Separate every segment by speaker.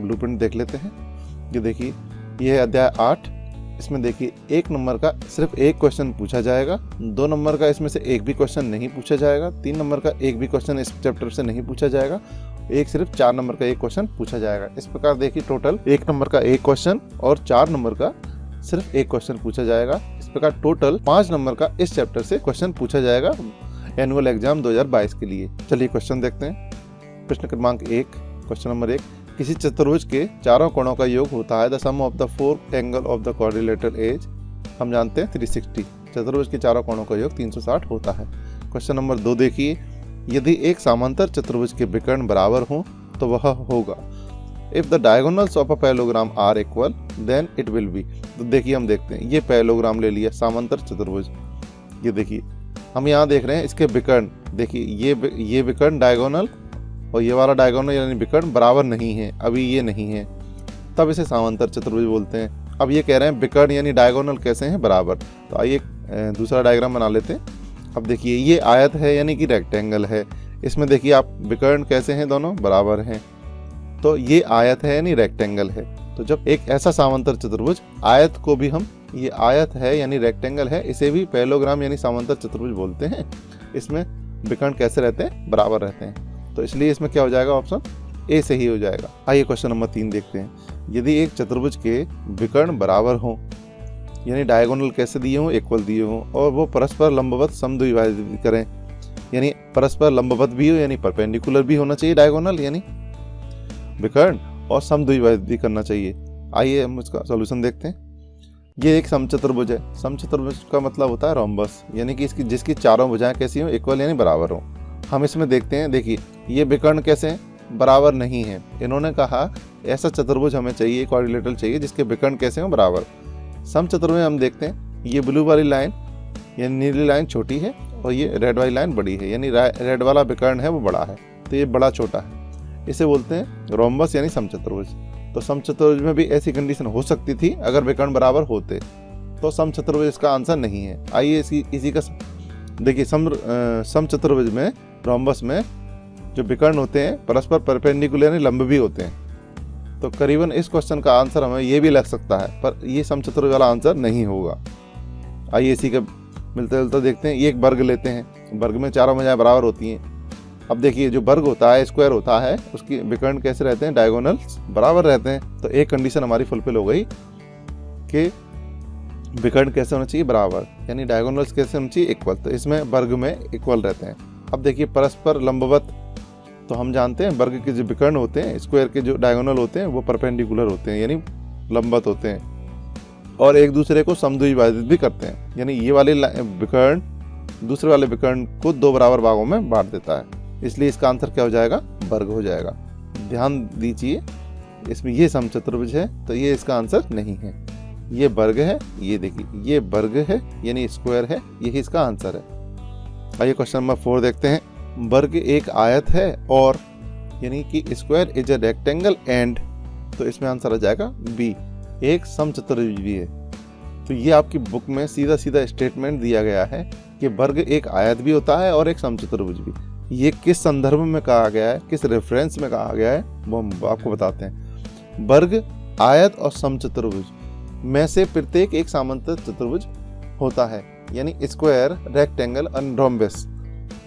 Speaker 1: Blueprint देख लेते हैं। ये देखिए, ये है अध्याय 8। इसमें देखिए 1 नंबर का सिर्फ एक क्वेश्चन पूछा जाएगा, 2 नंबर का इसमें से एक भी क्वेश्चन नहीं पूछा जाएगा, 3 नंबर का एक भी क्वेश्चन इस चैप्टर से नहीं पूछा जाएगा, एक सिर्फ 4 नंबर का एक क्वेश्चन पूछा जाएगा। इस प्रकार देखिए टोटल 1 नंबर का एक क्वेश्चन और 4 नंबर का सिर्फ एक क्वेश्चन पूछा जाएगा। इस प्रकार टोटल 5 नंबर का इस चैप्टर से क्वेश्चन पूछा जाएगा एनुअल एग्जाम 2022 के लिए। चलिए क्वेश्चन देखते हैं। प्रश्न क्रमांक 1, क्वेश्चन नंबर 1, किसी चतुर्भुज के चारों कोणों का योग होता है the sum of the 4 angle of the quadrilateral is. हम जानते हैं 360। चतुर्भुज के चारों कोणों का योग 360 होता है। क्वेश्चन नंबर 2 देखिए, यदि एक समांतर चतुर्भुज के विकर्ण बराबर हों तो वह होगा। If the diagonals of a parallelogram are equal then it will be. तो देखिए हम देखते हैं, ये पैरेललोग्राम ले लिया, समांतर चतुर्भुज। ये देखिए हम यहाँ देख रहे हैं इसके विकर्ण, देखिए ये विकर्ण डायगोनल और ये वाला डायगोनल यानी विकर्ण बराबर नहीं है, अभी ये नहीं है, तब इसे समांतर चतुर्भुज बोलते हैं। अब ये कह रहे हैं विकर्ण यानी डायगोनल कैसे हैं, बराबर। तो आइए दूसरा डायग्राम बना लेते हैं। अब देखिए ये आयत है यानी कि रेक्टेंगल है, इसमें देखिए आप विकर्ण कैसे हैं, दोनों बराबर हैं। तो ये आयत है यानी रेक्टेंगल है। तो जब एक ऐसा समांतर चतुर्भुज, आयत को भी हम, ये आयत है यानी रेक्टेंगल है, इसे भी पैरेललोग्राम यानी समांतर चतुर्भुज बोलते हैं। इसमें विकर्ण कैसे रहते हैं, बराबर रहते हैं। तो इसलिए इसमें क्या हो जाएगा, ऑप्शन ए सही हो जाएगा। आइए क्वेश्चन नंबर 3 देखते हैं। यदि एक चतुर्भुज के विकर्ण बराबर हों यानी डायगोनल कैसे दिए हों, इक्वल दिए हों, और वो परस्पर लंबवत समद्विभाजित करें, यानी परस्पर लंबवत भी हो यानी परपेंडिकुलर भी होना चाहिए डायगोनल यानी विकर्ण, और समद्विभाजित भी करना चाहिए। आइए हम इसका सॉल्यूशन देखते हैं। ये एक समचतुर्भुज है। समचतुर्भुज का मतलब होता है रोम्बस, यानी कि जिसकी चारों भुजाएं कैसी हो, इक्वल यानी बराबर हो। हम इसमें देखते हैं, देखिए ये विकर्ण कैसे हैं, बराबर नहीं है। इन्होंने कहा ऐसा चतुर्भुज हमें चाहिए, क्वाड्रिलेटरल चाहिए जिसके विकर्ण कैसे हो, बराबर। समचतुर्भुज हम देखते हैं, ये ब्लू वाली लाइन यानी नीली लाइन छोटी है और ये रेड वाली लाइन बड़ी है, यानी रेड वाला विकर्ण है वो बड़ा है, तो ये बड़ा छोटा है, इसे बोलते हैं रोम्बस यानी समचतुर्भुज। तो समचतुर्भुज में भी ऐसी कंडीशन हो सकती थी अगर विकर्ण बराबर होते, तो समचतुर्भुज इसका आंसर नहीं है। आइए इसी का देखिए, समचतुर्भुज में, रोम्बस में जो विकर्ण होते हैं परस्पर परपेंडिकुलर यानी लंब भी होते हैं। तो करीबन इस क्वेश्चन का आंसर हमें ये भी लग सकता है, पर ये समचतुर्भुज वाला आंसर नहीं होगा। आइए इसी का मिलते जुलते देखते हैं। ये एक वर्ग लेते हैं, वर्ग में चारों भुजाएं बराबर होती हैं। अब देखिए जो वर्ग होता है, स्क्वायर होता है, उसकी विकर्ण कैसे रहते हैं, डायगोनल्स बराबर रहते हैं। तो एक कंडीशन हमारी फुलफिल हो गई कि विकर्ण कैसे होना चाहिए, बराबर, यानी डायगोनल्स कैसे होना चाहिए, इक्वल। तो इसमें वर्ग में इक्वल रहते हैं। अब देखिए परस्पर लंबवत, तो हम जानते हैं वर्ग के जो विकर्ण होते हैं, स्क्वायर के जो डायगोनल होते हैं वो परपेंडिकुलर होते हैं यानी लंबवत होते हैं, और एक दूसरे को समद्विभाजित भी करते हैं, यानी ये वाले विकर्ण दूसरे वाले विकर्ण को 2 बराबर भागों में बांट देता है। इसलिए इसका आंसर क्या हो जाएगा, वर्ग हो जाएगा। ध्यान दीजिए, इसमें ये समचतुर्भुज है तो ये इसका आंसर नहीं है, ये वर्ग है, ये देखिए ये वर्ग है यानी स्क्वायर है, यही इसका आंसर है। आइए क्वेश्चन नंबर 4 देखते हैं। वर्ग एक आयत है और यानी कि square is a rectangle and, तो इसमें आंसर आ जाएगा बी, एक समचतुर्भुज भी है। तो ये आपकी बुक में सीधा सीधा स्टेटमेंट दिया गया है कि वर्ग एक आयत भी होता है और एक समचतुर्भुज भी। ये किस संदर्भ में कहा गया है, किस रेफरेंस में कहा गया है, वो हम आपको बताते हैं। वर्ग, आयत और समचतुर्भुज में से प्रत्येक एक समांतर चतुर्भुज होता है, यानी square, rectangle and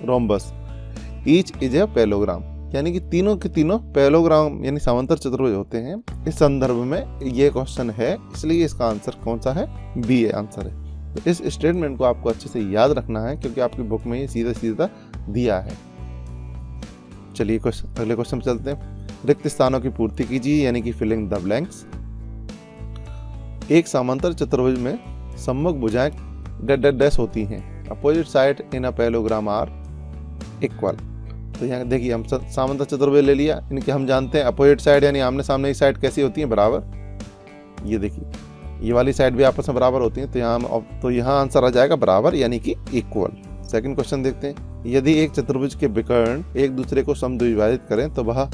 Speaker 1: rhombus each is a parallelogram, यानी कि तीनों के तीनों पैरेललोग्राम यानी समांतर चतुर्भुज होते हैं। इस संदर्भ में ये क्वेश्चन है, इसलिए इसका आंसर कौन सा है, बी है आंसर है। तो इस स्टेटमेंट को आपको अच्छे से याद रखना है क्योंकि आपकी बुक में ये सीधा सीधा दिया है। चलिए अगले क्वेश्चन पे चलते हैं। रिक्त स्थानों की पूर्ति कीजिए, यानी कि फिलिंग द ब्लैंक्स। एक समांतर चतुर्भुज में सम्मुख भुजाएं डैश होती हैं। Opposite side in a parallelogram are equal. तो यहाँ देखिए हम समांतर चतुर्भुज ले लिया, इनके हम जानते हैं अपोजिट साइड यानी आमने सामने की साइड कैसी होती है, बराबर। ये देखिए ये वाली साइड भी आपस में बराबर होती है, तो यहाँ आंसर आ जाएगा बराबर यानी कि इक्वल। सेकंड क्वेश्चन देखते हैं। यदि एक चतुर्भुज के विकर्ण एक दूसरे को समद्विभाजित करें तो वह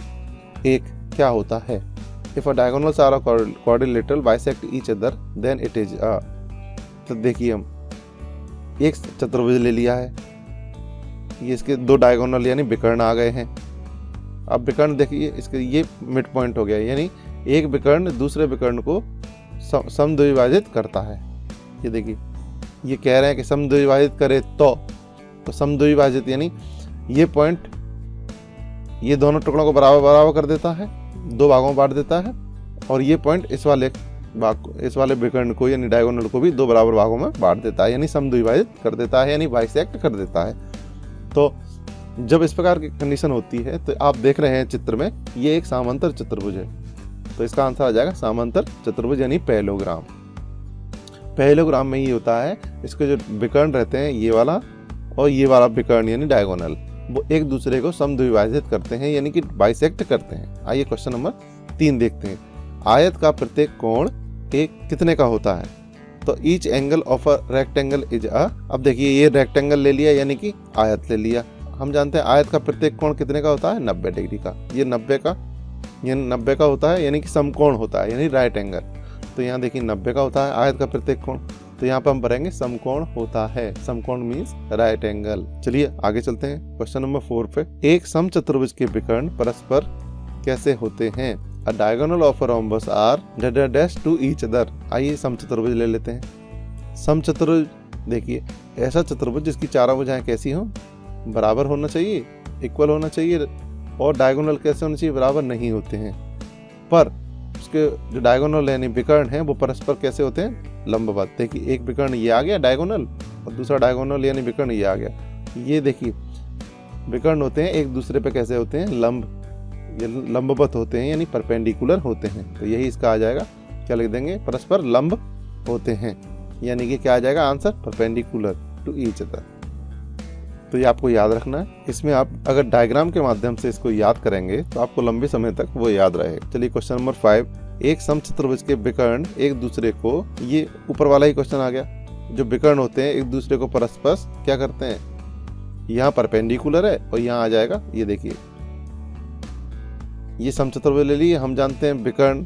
Speaker 1: एक क्या होता है। If a diagonals are quadrilateral bisect each other then it is a. तो देखिए हम एक चतुर्भुज ले लिया है, ये इसके 2 डायगोनल यानी विकर्ण आ गए हैं। अब विकर्ण देखिए इसके ये मिड पॉइंट हो गया, यानी एक विकर्ण दूसरे विकर्ण को समद्विभाजित करता है। ये देखिए, ये कह रहे हैं कि समद्विभाजित करे तो समद्विभाजित यानी ये पॉइंट ये दोनों टुकड़ों को बराबर बराबर कर देता है, दो भागों में बांट देता है, और ये पॉइंट इस वाले विकर्ण को यानी डायगोनल को भी दो बराबर भागों में बांट देता है, यानी समद्विभाजित कर देता है, यानी बाइसेक्ट कर देता है। तो जब इस प्रकार की कंडीशन होती है तो आप देख रहे हैं चित्र में, ये एक समांतर चतुर्भुज है, तो इसका आंसर आ जाएगा समांतर चतुर्भुज यानी पैरेललोग्राम। पैरेललोग्राम में ये होता है, इसके जो विकर्ण रहते हैं ये वाला और ये वाला विकर्ण यानी डायगोनल, वो एक दूसरे को समद्विभाजित करते हैं यानी कि बाइसेक्ट करते हैं। आइए क्वेश्चन नंबर 3 देखते हैं। आयत का प्रत्येक कोण एक कितने का होता है? तो each angle of a rectangle is a, अब देखिए ये रेक्टेंगल ले लिया यानी कि आयत ले लिया। हम जानते हैं आयत का प्रत्येक कोण कितने का होता है? 90 डिग्री का। ये 90 का होता है यानी कि समकोण होता है यानी राइट एंगल। तो यहाँ देखिए 90 का होता है आयत का प्रत्येक कोण, तो यहाँ पर हम भरेंगे समकोण होता है। समकोण मीन्स राइट एंगल। चलिए आगे चलते हैं क्वेश्चन नंबर 4 पे। एक समचतुर्भुज के विकर्ण परस्पर कैसे होते हैं? A diagonal of a rhombus are dash to each other। आइए समचतुर्भुज ले लेते हैं। समचतुर्भुज देखिए ऐसा चतुर्भुज जिसकी चारों भुजाएं कैसी हों? बराबर होना चाहिए, इक्वल होना चाहिए, और डायगोनल कैसे होने चाहिए? बराबर नहीं होते हैं। पर उसके जो डायगोनल यानी विकर्ण हैं वो परस्पर कैसे होते हैं? लंबवत। देखिए एक विकर्ण ये आ गया डायगोनल और दूसरा डायगोनल यानी विकर्ण ये आ गया। ये देखिए विकर्ण होते हैं एक दूसरे पे कैसे होते हैं? लंबवत होते हैं यानी परपेंडिकुलर होते हैं। तो यही इसका आ जाएगा, क्या लिख देंगे? परस्पर लंब होते हैं, यानी कि क्या आ जाएगा answer? Perpendicular to each other. तो ये आपको याद रखना है। इसमें आप अगर डायग्राम के माध्यम से इसको याद करेंगे तो आपको लंबे समय तक वो याद रहेगा। चलिए क्वेश्चन नंबर 5। एक समचतुर्भुज के विकर्ण एक दूसरे को, ये ऊपर वाला ही क्वेश्चन आ गया, जो विकर्ण होते हैं एक दूसरे को परस्पर क्या करते हैं? यहाँ परपेंडिकुलर है और यहाँ आ जाएगा, ये देखिए ये समचतुर्भुज ले लिए। हम जानते हैं विकर्ण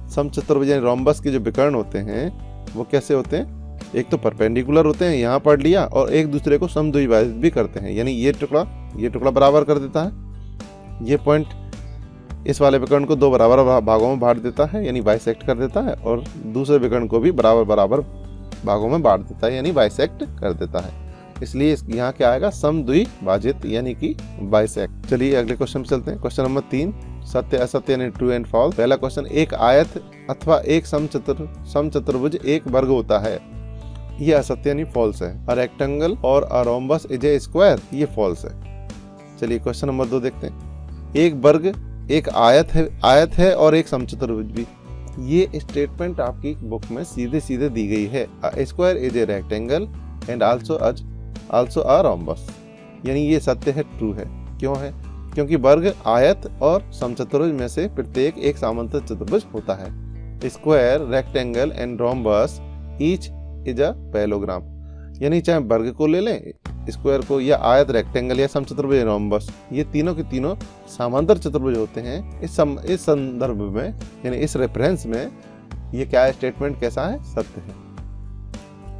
Speaker 1: समचतुर्भुज यानी रोम्बस के जो विकर्ण होते हैं वो कैसे होते हैं? एक तो परपेंडिकुलर होते हैं, यहाँ पढ़ लिया, और एक दूसरे को समद्विभाजित भी करते हैं, यानी ये टुकड़ा बराबर कर देता है। ये पॉइंट इस वाले विकर्ण को दो बराबर भागों में बांट देता है यानी बाइसेक्ट कर देता है, और दूसरे विकर्ण को भी बराबर भागों में बांट देता है यानी बाइसेक्ट कर देता है। इसलिए यहाँ क्या आएगा? समद्विभाजित यानी कि बाइसेक्ट। चलिए अगले क्वेश्चन पे चलते हैं। क्वेश्चन नंबर 3 सत्य असत्य यानी ट्रू एंड फॉल्स। पहला क्वेश्चन, एक आयत अथवा एक समचतुर्भुज एक वर्ग होता है, ये असत्य यानी फॉल्स है। अ रेक्टेंगल और a rhombus is a square, ये फॉल्स है। चलिए क्वेश्चन नंबर 2 देखते हैं। एक वर्ग एक आयत है और एक समचतुर्भुज भी। ये स्टेटमेंट आपकी बुक में सीधे दी गई है। A square is a rectangle and also a rhombus, यानी ये सत्य है, ट्रू है। क्यों है? क्योंकि वर्ग आयत और समचतुर्भुज में से प्रत्येक एक समांतर चतुर्भुज होता है। Square, rectangle and rhombus each is a parallelogram, यानी चाहे वर्ग को ले लें, स्क्वायर को, या आयत, रेक्टेंगल या समचतुर्भुज रोम्बस, ये तीनों के तीनों समांतर चतुर्भुज होते हैं। इस संदर्भ में यानी इस रेफरेंस में ये क्या है? स्टेटमेंट कैसा है? सत्य है।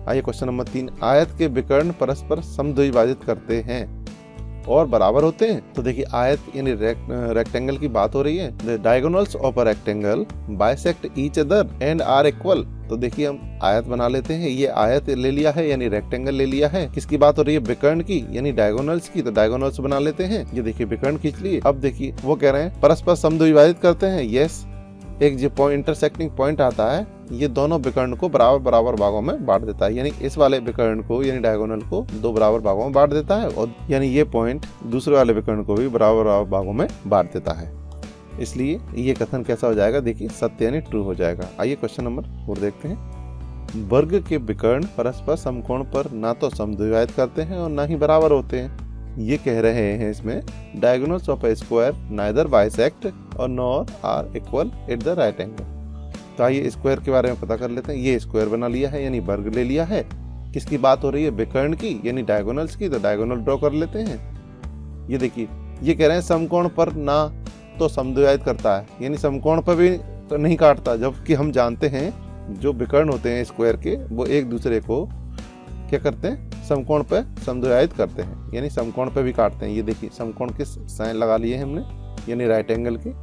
Speaker 1: आइए क्वेश्चन नंबर 3, आयत के विकर्ण परस्पर समद्विभाजित करते हैं और बराबर होते हैं। तो देखिए आयत यानी रेक्टेंगल की बात हो रही है। The diagonals of a rectangle bisect each other and are equal. तो देखिए हम आयत बना लेते हैं, ये आयत ले लिया है यानी रेक्टेंगल ले लिया है। किसकी बात हो रही है? विकर्ण की यानी डायगोनल्स की। तो डायगोनल्स बना लेते हैं। ये देखिए विकर्ण खींच लिए। अब देखिए वो कह रहे हैं परस्पर समद्विभाजित करते हैं। यस, एक जो इंटरसेक्टिंग पॉइंट आता है ये दोनों विकर्ण को बराबर भागों में बांट देता है, यानी इस वाले विकर्ण को यानी डायगोनल को दो बराबर भागों में बांट देता है, और यानी ये पॉइंट दूसरे वाले विकर्ण को भी बराबर भागों में बांट देता है। इसलिए ये कथन कैसा हो जाएगा? देखिए सत्य यानी ट्रू हो जाएगा। आइए क्वेश्चन नंबर 4 देखते हैं। वर्ग के विकर्ण परस्पर समकोण पर ना तो समद्विभाजित करते हैं और ना ही बराबर होते हैं। ये कह रहे हैं इसमें diagonals of a square neither bisect और nor are equal at the right angle. तो आइए स्क्वायर के बारे में पता कर लेते हैं। ये स्क्वायर बना लिया है यानी वर्ग ले लिया है। किसकी बात हो रही है? विकर्ण की यानी डायगोनल्स की। तो डायगोनल ड्रॉ कर लेते हैं। ये देखिए ये कह रहे हैं समकोण पर ना तो समद्विभाजित करता है, यानी समकोण पर भी तो नहीं काटता, जबकि हम जानते हैं जो विकर्ण होते हैं स्क्वायर के वो एक दूसरे को क्या करते हैं? समकोण पे समद्विभाजित करते हैं, यानी समकोण पे भी काटते हैं। ये देखिए समकोण के साइन लगा लिए हमने यानी राइट एंगल के।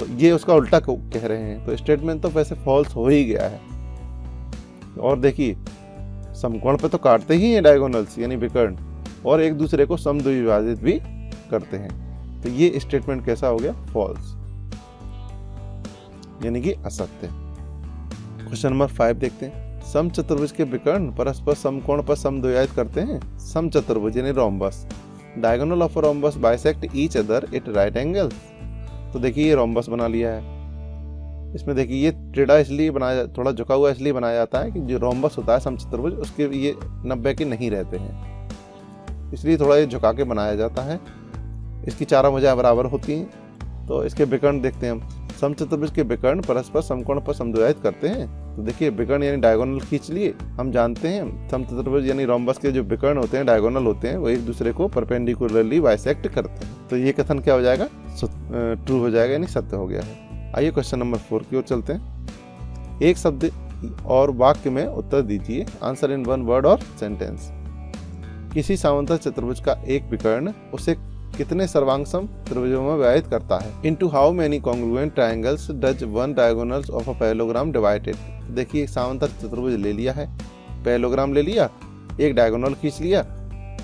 Speaker 1: तो ये उसका उल्टा कह रहे हैं, तो स्टेटमेंट तो वैसे फॉल्स हो ही गया है। और देखिए समकोण पे तो काटते ही हैं डायगोनल्स यानी विकर्ण, और एक दूसरे को समद्विभाजित भी करते हैं, तो ये स्टेटमेंट कैसा हो गया? फॉल्स, यानी कि असत्य। क्वेश्चन नंबर 5 देखते हैं। समचतुर्भुज के विकर्ण परस्पर समकोण पर समद्विभाजित करते हैं। समचतुर्भुज यानी rhombus, diagonal of rhombus bisect each other at right angle. तो देखिए ये रोम्बस बना लिया है। इसमें देखिए ये टेढ़ा इसलिए बनाया, थोड़ा झुका हुआ इसलिए बनाया जाता है कि जो रोम्बस होता है समचतुर्भुज उसके ये 90 के नहीं रहते हैं, इसलिए थोड़ा ये झुका के बनाया जाता है। इसकी चारों भुजाएं बराबर होती हैं। तो इसके विकर्ण देखते हैं हम। समचतुर्भुज के विकर्ण परस्पर समकोण पर समद्विभाजित करते हैं। तो देखिए विकर्ण यानी डायगोनल खींच लिए। हम जानते हैं समचतुर्भुज यानी रोम्बस के जो विकर्ण होते हैं, डायगोनल होते हैं, वो एक दूसरे को परपेंडिकुलरली बाइसेक्ट करते हैं। तो ये कथन क्या हो जाएगा? ट्रू हो जाएगा, यानी सत्य हो गया है। आइए क्वेश्चन नंबर 4 की ओर चलते हैं। एक शब्द और वाक्य में उत्तर दीजिए। आंसर इन 1 वर्ड और सेंटेंस। किसी समांतर चतुर्भुज का एक विकर्ण उसे कितने सर्वांगसम त्रिभुजों में विभाजित करता है? Into how many congruent triangles does one diagonals of a parallelogram divided. देखिए एक समांतर चतुर्भुज ले लिया है, पैरेललोग्राम ले लिया, एक डायगोनल खींच लिया।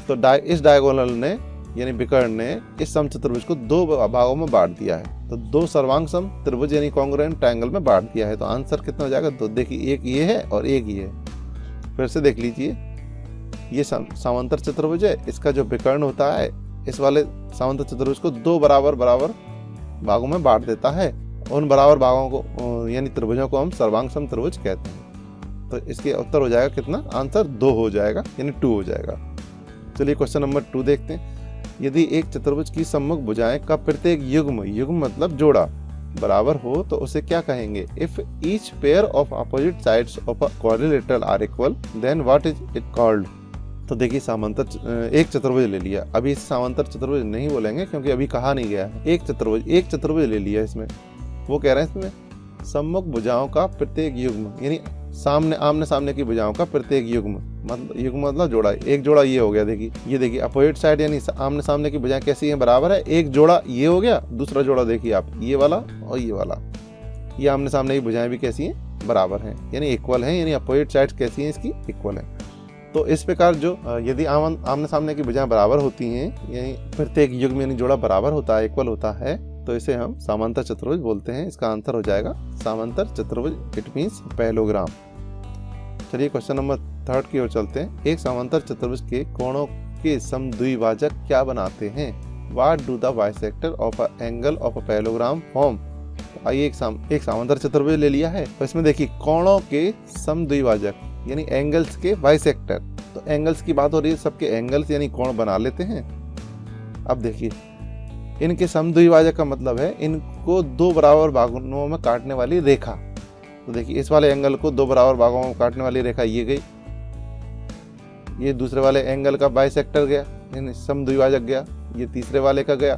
Speaker 1: तो इस डायगोनल ने यानी विकर्ण ने इस समचतुर्भुज को 2 भागों में बांट दिया है। तो 2 सर्वांगसम त्रिभुज यानी कॉन्ग्रुएंट ट्रायंगल में बांट दिया है। तो आंसर कितना हो जाएगा? 2। देखिए एक ये है और एक ये है। फिर से देख लीजिए, ये समांतर चतुर्भुज है, इसका जो विकर्ण होता है इस वाले समांतर चतुर्भुज को 2 बराबर भागों में बांट देता है। उन बराबर भागों को यानी त्रिभुजों को हम सर्वांगसम त्रिभुज कहते हैं। तो इसके उत्तर हो जाएगा कितना? आंसर 2 हो जाएगा, यानी 2 हो जाएगा। चलिए क्वेश्चन नंबर 2 देखते हैं। यदि एक चतुर्भुज की सम्मुख भुजाएं का प्रत्येक युग्म मतलब जोड़ा बराबर हो तो उसे क्या कहेंगे? If each pair of opposite sides of a quadrilateral are equal then what is it called? तो देखिए समांतर एक चतुर्भुज ले लिया। अभी इस समांतर चतुर्भुज नहीं बोलेंगे क्योंकि अभी कहा नहीं गया है। एक चतुर्भुज ले लिया। इसमें वो कह रहे हैं इसमें सम्मुख भुजाओं का प्रत्येक युग्म यानी आमने सामने की भुजाओं का प्रत्येक युग्म मतलब जोड़ा। एक जोड़ा ये हो गया। देखिए देखिए अपोजिट साइड यानी आमने सामने की भुजाएं कैसी हैं? बराबर है। एक जोड़ा ये हो गया, दूसरा जोड़ा देखिए आप, ये वाला और ये वाला, ये आमने सामने की भुजाएं भी कैसी हैं? बराबर हैं, यानी इक्वल हैं, यानी अपोजिट साइड कैसी हैं? इसकी इक्वल है। तो इस प्रकार जो यदि आमने सामने की भुजाएं बराबर होती हैं यानी प्रत्येक युग्म यानी जोड़ा बराबर होता है, इक्वल होता है, तो इसे हम समांतर चतुर्भुज बोलते हैं। इसका आंसर हो जाएगा समांतर चतुर्भुज, इट मींस पैरेललोग्राम। चलिए क्वेश्चन नंबर 3 की ओर चलते हैं। एक समांतर चतुर्भुज के कोणों के समद्विभाजक क्या बनाते हैं? What do the bisector of a angle of a parallelogram form? आइए एक समांतर चतुर्भुज ले लिया है, तो इसमें देखिए कोणों के समद्विभाजक यानी एंगल्स के बाइसेक्टर। तो एंगल्स की बात हो रही है, सबके एंगल्स यानी कोण बना लेते हैं। अब देखिए इनके समद्विभाजक का मतलब है इनको 2 बराबर भागों में काटने वाली रेखा। तो देखिए इस वाले एंगल को 2 बराबर भागों में काटने वाली रेखा ये गई, ये दूसरे वाले एंगल का बाइसेक्टर गया यानी समद्विभाजक गया, ये तीसरे वाले का गया,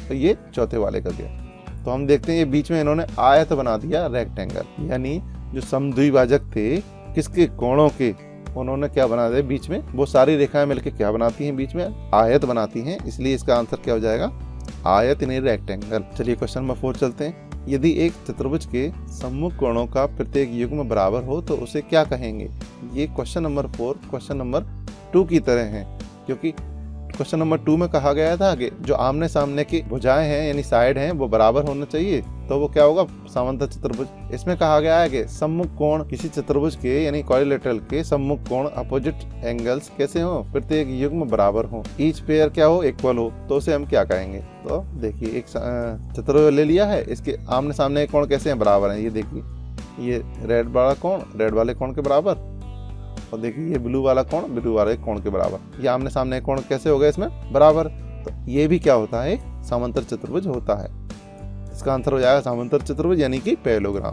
Speaker 1: तो ये चौथे वाले का गया। तो हम देखते हैं ये बीच में इन्होंने आयत बना दिया, रेक्टेंगल, यानी जो समद्विभाजक थे किसके? कोणों के। उन्होंने क्या बना दिया बीच में? वो सारी रेखाएं मिलकर क्या बनाती हैं? बीच में आयत बनाती हैं, इसलिए इसका आंसर क्या हो जाएगा? आयत यानी रेक्टेंगल। चलिए क्वेश्चन नंबर 4 चलते हैं। यदि एक चतुर्भुज के सम्मुख कोणों का प्रत्येक युग्म बराबर हो तो उसे क्या कहेंगे? ये क्वेश्चन नंबर 4 क्वेश्चन नंबर 2 की तरह है, क्योंकि क्वेश्चन नंबर 2 में कहा गया था कि जो आमने सामने की भुजाएं हैं यानी साइड हैं वो बराबर होना चाहिए, तो वो क्या होगा? समांतर चतुर्भुज। इसमें कहा गया है कि सम्मुख कोण किसी चतुर्भुज के यानी क्वाड्रिलेटरल के सम्मुख कोण अपोजिट एंगल्स कैसे हो? प्रत्येक युग्म बराबर हो, ईच पेयर क्या हो? इक्वल हो, तो उसे हम क्या कहेंगे? तो देखिए एक चतुर्भुज ले लिया है, इसके आमने सामने कोण कैसे हैं? बराबर हैं। ये देखिए ये रेड वाला कोण रेड वाले कोण के बराबर, और देखिए ये ब्लू वाला कोण ब्लू वाले कोण के बराबर। ये आमने सामने कोण कैसे हो गए इसमें? बराबर। तो ये भी क्या होता है? समांतर चतुर्भुज होता है। इसका आंसर हो जाएगा समांतर चतुर्भुज यानी कि पैरेललोग्राम।